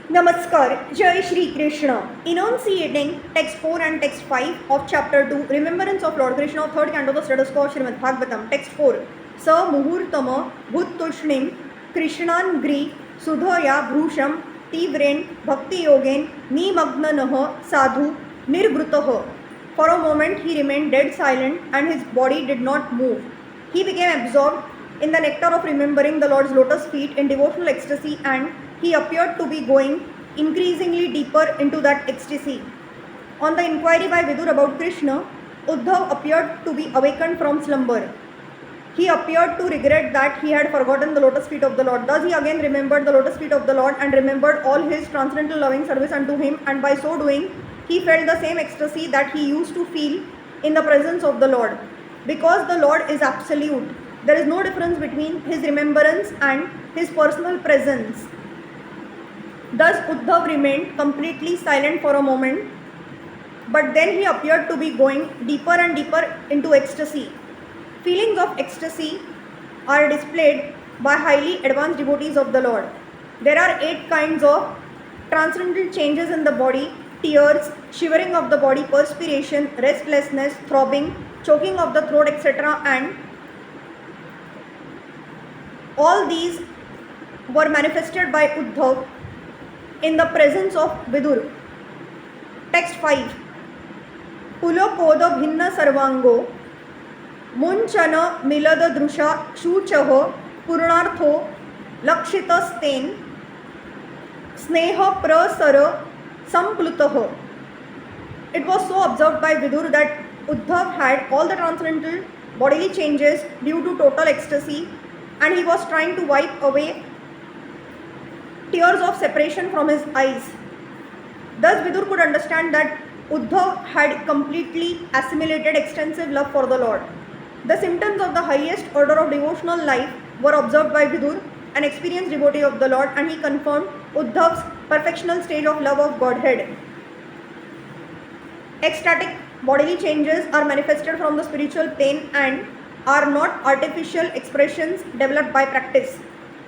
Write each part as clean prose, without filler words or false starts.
Namaskar, Jai Shri Krishna. Enunciating text 4 and text 5 of chapter 2, Remembrance of Lord Krishna, 3rd canto of the status quo Srimad Bhagavatam. Text 4. Sa muhurtama bhuttushnim Krishnan gri sudhaya bhrusham tivren bhakti yogen nimagnanah sadhu nirvrutah. For a moment he remained dead silent and his body did not move. He became absorbed in the nectar of remembering the Lord's lotus feet in devotional ecstasy, and he appeared to be going increasingly deeper into that ecstasy. On the inquiry by Vidur about Krishna, Uddhav appeared to be awakened from slumber. He appeared to regret that he had forgotten the lotus feet of the Lord. Thus he again remembered the lotus feet of the Lord and remembered all his transcendental loving service unto him, and by so doing, he felt the same ecstasy that he used to feel in the presence of the Lord. Because the Lord is absolute, there is no difference between his remembrance and his personal presence. Thus Uddhav remained completely silent for a moment, but then he appeared to be going deeper and deeper into ecstasy. Feelings of ecstasy are displayed by highly advanced devotees of the Lord. There are 8 kinds of transcendental changes in the body: tears, shivering of the body, perspiration, restlessness, throbbing, choking of the throat, etc. And all these were manifested by Uddhav in the presence of Vidur. Text 5. Pulokoda bhinna sarvango munchana milada drusha shuchaho purnartho lakshitasten sneha prasara samplutaho. It was so observed by Vidur that Uddhav had all the transcendental bodily changes due to total ecstasy, and he was trying to wipe away tears of separation from his eyes. Thus Vidur could understand that Uddhav had completely assimilated extensive love for the Lord. The symptoms of the highest order of devotional life were observed by Vidur, an experienced devotee of the Lord, and he confirmed Uddhav's perfectional stage of love of Godhead. Ecstatic bodily changes are manifested from the spiritual plane and are not artificial expressions developed by practice.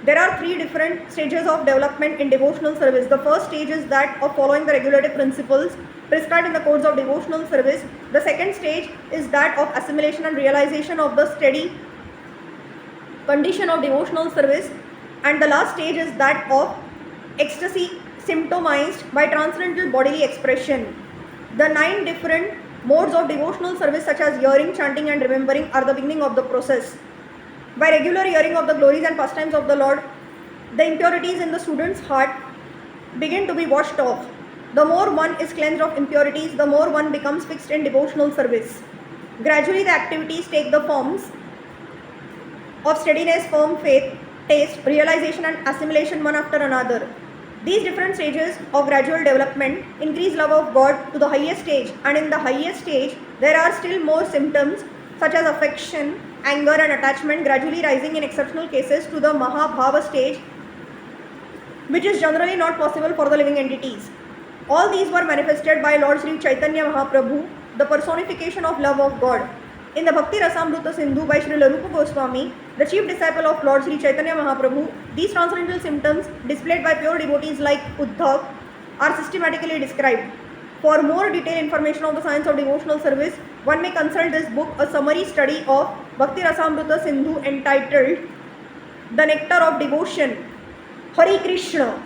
There are 3 different stages of development in devotional service. The first stage is that of following the regulative principles prescribed in the codes of devotional service. The second stage is that of assimilation and realization of the steady condition of devotional service. And the last stage is that of ecstasy symptomized by transcendental bodily expression. The 9 different modes of devotional service, such as hearing, chanting and remembering, are the beginning of the process. By regular hearing of the glories and pastimes of the Lord, the impurities in the student's heart begin to be washed off. The more one is cleansed of impurities, the more one becomes fixed in devotional service. Gradually the activities take the forms of steadiness, firm faith, taste, realization and assimilation one after another. These different stages of gradual development increase love of God to the highest stage, and in the highest stage there are still more symptoms such as affection, anger and attachment, gradually rising in exceptional cases to the Mahabhava stage, which is generally not possible for the living entities. All these were manifested by Lord Sri Chaitanya Mahaprabhu, the personification of love of God. In the Bhakti Rasamrita Sindhu by Srila Rupa Goswami, the chief disciple of Lord Sri Chaitanya Mahaprabhu, these transcendental symptoms displayed by pure devotees like Uddhav are systematically described. For more detailed information of the science of devotional service, one may consult this book, a summary study of Bhakti Rasamrita Sindhu entitled The Nectar of Devotion. Hari Krishna.